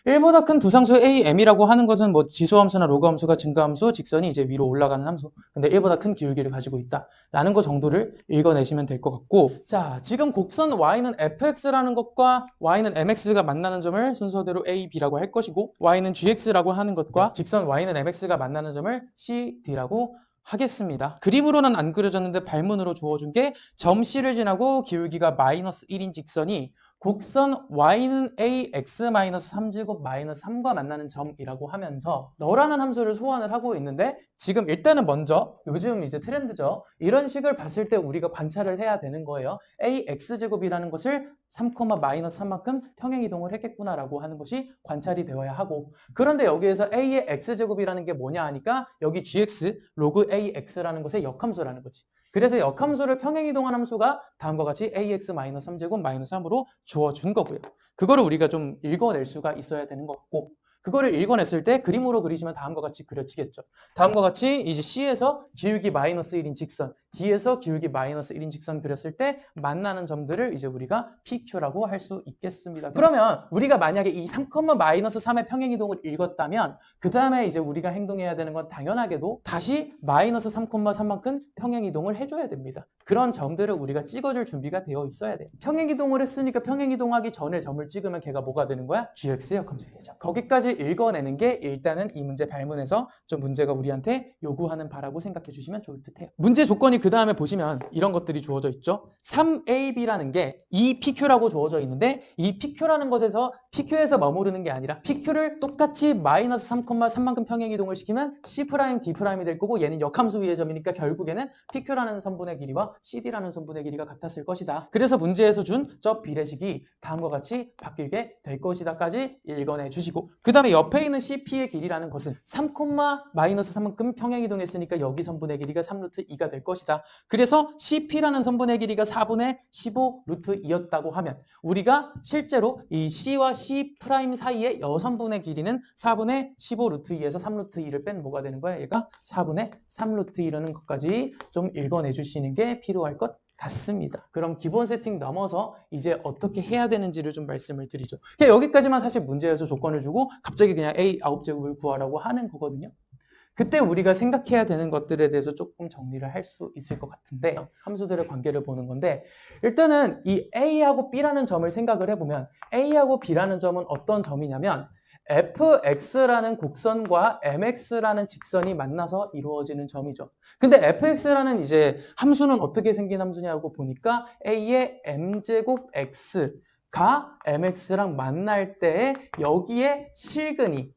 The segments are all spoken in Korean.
1보다 큰 두 상수 a, m이라고 하는 것은 뭐 지수함수나 로그함수가 증가함수, 직선이 이제 위로 올라가는 함수. 근데 1보다 큰 기울기를 가지고 있다라는 거 정도를 읽어내시면 될 것 같고, 자, 지금 곡선 y는 fx라는 것과 y는 mx가 만나는 점을 순서대로 a, b라고 할 것이고, y는 gx라고 하는 것과 직선 y는 mx가 만나는 점을 c, d라고 하겠습니다. 그림으로는 안 그려졌는데 발문으로 주어준 게 점 C를 지나고 기울기가 마이너스 1인 직선이 곡선 y는 ax-3제곱 마이너스 3과 만나는 점이라고 하면서 너라는 함수를 소환을 하고 있는데, 지금 일단은 먼저 요즘 이제 트렌드죠. 이런 식을 봤을 때 우리가 관찰을 해야 되는 거예요. ax제곱이라는 것을 3, 마이너스 3만큼 평행이동을 했겠구나라고 하는 것이 관찰이 되어야 하고, 그런데 여기에서 a의 x제곱이라는 게 뭐냐 하니까 여기 gx, 로그 ax라는 것의 역함수라는 거지. 그래서 역함수를 평행이동한 함수가 다음과 같이 ax-3제곱 마이너스 3으로 주어준 거고요. 그거를 우리가 좀 읽어낼 수가 있어야 되는 것 같고, 그거를 읽어냈을 때 그림으로 그리시면 다음과 같이 그려지겠죠. 다음과 같이 이제 C에서 기울기 마이너스 1인 직선, D에서 기울기 마이너스 1인 직선 그렸을 때 만나는 점들을 이제 우리가 PQ라고 할 수 있겠습니다. 그러면 우리가 만약에 이 3, 마이너스 3의 평행이동을 읽었다면 그 다음에 이제 우리가 행동해야 되는 건 당연하게도 다시 마이너스 3, 3만큼 평행이동을 해줘야 됩니다. 그런 점들을 우리가 찍어줄 준비가 되어 있어야 돼요. 평행이동을 했으니까 평행이동하기 전에 점을 찍으면 걔가 뭐가 되는 거야? GX의 역함수 되죠. 거기까지 읽어내는 게 일단은 이 문제 발문에서 좀 문제가 우리한테 요구하는 바라고 생각해 주시면 좋을 듯해요. 문제 조건이 그 다음에 보시면 이런 것들이 주어져 있죠. 3AB라는 게 EPQ라고 주어져 있는데, 이 PQ라는 것에서 PQ에서 머무르는 게 아니라 PQ를 똑같이 마이너스 3, 3만큼 평행이동을 시키면 C', D'이 될 거고, 얘는 역함수 위의 점이니까 결국에는 PQ라는 선분의 길이와 CD라는 선분의 길이가 같았을 것이다. 그래서 문제에서 준 저 비례식이 다음과 같이 바뀌게 될 것이다까지 읽어내 주시고, 그 다음에 옆에 있는 CP의 길이라는 것은 3, 마이너스 3만큼 평행이동했으니까 여기 선분의 길이가 3루트 2가 될 것이다. 그래서 CP라는 선분의 길이가 4분의 15 루트 2였다고 하면 우리가 실제로 이 C와 C' 사이의 여선분의 길이는 4분의 15 루트 2에서 3 루트 2를 뺀 뭐가 되는 거야? 얘가 4분의 3 루트 2라는 것까지 좀 읽어내 주시는 게 필요할 것 같습니다. 그럼 기본 세팅 넘어서 이제 어떻게 해야 되는지를 좀 말씀을 드리죠. 그냥 여기까지만 사실 문제에서 조건을 주고 갑자기 그냥 A 9제곱을 구하라고 하는 거거든요. 그때 우리가 생각해야 되는 것들에 대해서 조금 정리를 할 수 있을 것 같은데, 함수들의 관계를 보는 건데, 일단은 이 A하고 B라는 점을 생각을 해보면 A하고 B라는 점은 어떤 점이냐면 fx라는 곡선과 mx라는 직선이 만나서 이루어지는 점이죠. 근데 fx라는 이제 함수는 어떻게 생긴 함수냐고 보니까 a의 m제곱 x가 mx랑 만날 때 여기에 실근이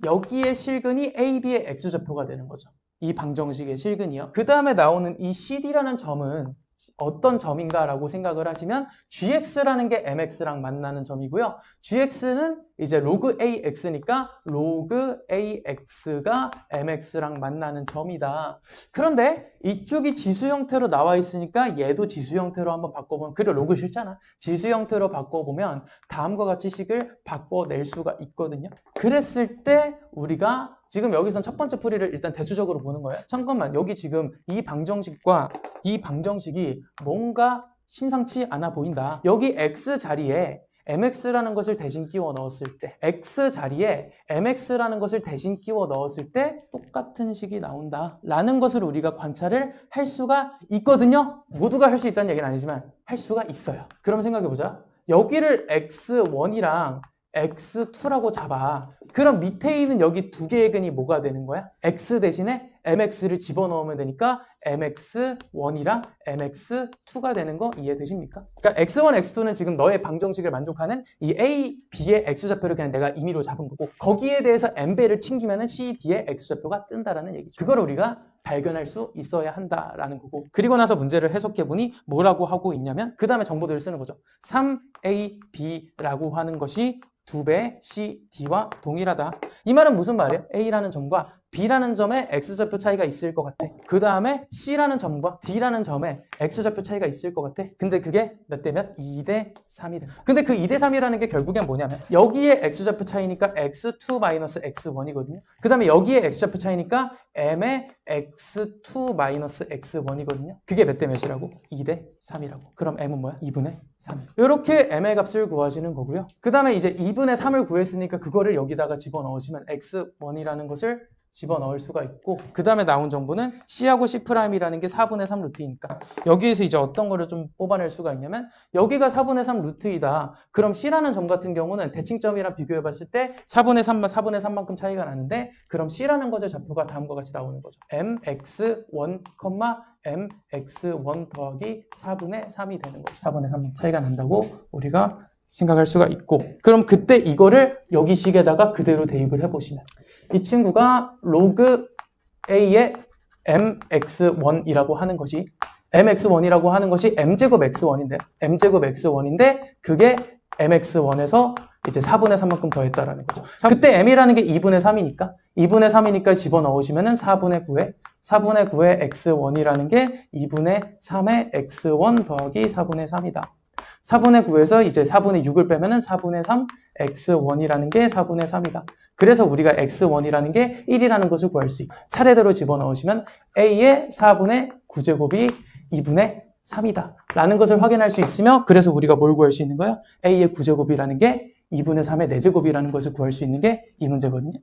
ab의 x좌표가 되는 거죠. 이 방정식의 실근이요. 그 다음에 나오는 이 cd라는 점은 어떤 점인가라고 생각을 하시면 gx라는 게 mx랑 만나는 점이고요. gx는 이제 로그 ax니까 로그 ax가 mx랑 만나는 점이다. 그런데 이쪽이 지수 형태로 나와 있으니까 얘도 지수 형태로 한번 바꿔보면, 그래 로그 싫잖아. 지수 형태로 바꿔보면 다음과 같이 식을 바꿔낼 수가 있거든요. 그랬을 때 우리가 지금 여기선 첫 번째 풀이를 일단 대수적으로 보는 거예요. 잠깐만, 여기 지금 이 방정식과 이 방정식이 뭔가 심상치 않아 보인다. 여기 x 자리에 mx라는 것을 대신 끼워 넣었을 때, x 자리에 mx라는 것을 대신 끼워 넣었을 때 똑같은 식이 나온다 라는 것을 우리가 관찰을 할 수가 있거든요. 모두가 할 수 있다는 얘기는 아니지만 할 수가 있어요. 그럼 생각해보자. 여기를 x1이랑 x2라고 잡아. 그럼 밑에 있는 여기 두 개의 근이 뭐가 되는 거야? x 대신에 mx를 집어넣으면 되니까 mx1이랑 mx2가 되는 거 이해되십니까? 그러니까 x1, x2는 지금 너의 방정식을 만족하는 이 a, b의 x좌표를 그냥 내가 임의로 잡은 거고, 거기에 대해서 m배를 챙기면 c, d의 x좌표가 뜬다라는 얘기죠. 그걸 우리가 발견할 수 있어야 한다라는 거고, 그리고 나서 문제를 해석해보니 뭐라고 하고 있냐면 그 다음에 정보들을 쓰는 거죠. 3ab라고 하는 것이 2배 CD와 동일하다. 이 말은 무슨 말이에요? A라는 점과 B라는 점의 X좌표 X좌표 차이가 있을 것 같아. 그 다음에 C라는 점과 D라는 점에 X좌표 차이가 있을 것 같아. 근데 그게 몇 대 몇? 2대 3이 돼. 근데 그 2대 3이라는 게 결국엔 뭐냐면 여기에 X좌표 차이니까 X2-X1이거든요. 그 다음에 여기에 X좌표 차이니까 M의 X2-X1이거든요. 그게 몇 대 몇이라고? 2대 3이라고. 그럼 M은 뭐야? 2분의 3. 이렇게 M의 값을 구하시는 거고요. 그 다음에 이제 2분의 3을 구했으니까 그거를 여기다가 집어넣으시면 X1이라는 것을 집어넣을 수가 있고, 그 다음에 나온 정보는 C하고 C'이라는 게 4분의 3 루트이니까 여기에서 이제 어떤 거를 좀 뽑아낼 수가 있냐면 여기가 4분의 3 루트이다. 그럼 C라는 점 같은 경우는 대칭점이랑 비교해 봤을 때 4분의 3만큼 차이가 나는데, 그럼 C라는 것의 좌표가 다음과 같이 나오는 거죠. mx1, mx1 더하기 4분의 3이 되는 거죠. 4분의 3 차이가 난다고 우리가 생각할 수가 있고, 그럼 그때 이거를 여기 식에다가 그대로 대입을 해보시면 이 친구가 로그 A의 mx1이라고 하는 것이 mx1이라고 하는 것이 m제곱 x1인데 m제곱 x1인데 그게 mx1에서 이제 4분의 3만큼 더했다라는 거죠. 그때 m이라는 게 2분의 3이니까 2분의 3이니까 집어넣으시면은 4분의 9의 x1이라는 게 2분의 3의 x1 더하기 4분의 3이다. 4분의 9에서 이제 4분의 6을 빼면은 4분의 3 x1이라는 게 4분의 3이다. 그래서 우리가 x1이라는 게 1이라는 것을 구할 수 있고, 차례대로 집어넣으시면 a의 4분의 9제곱이 2분의 3이다 라는 것을 확인할 수 있으며, 그래서 우리가 뭘 구할 수 있는 거야? a의 9제곱이라는 게 2분의 3의 4제곱이라는 것을 구할 수 있는 게 이 문제거든요.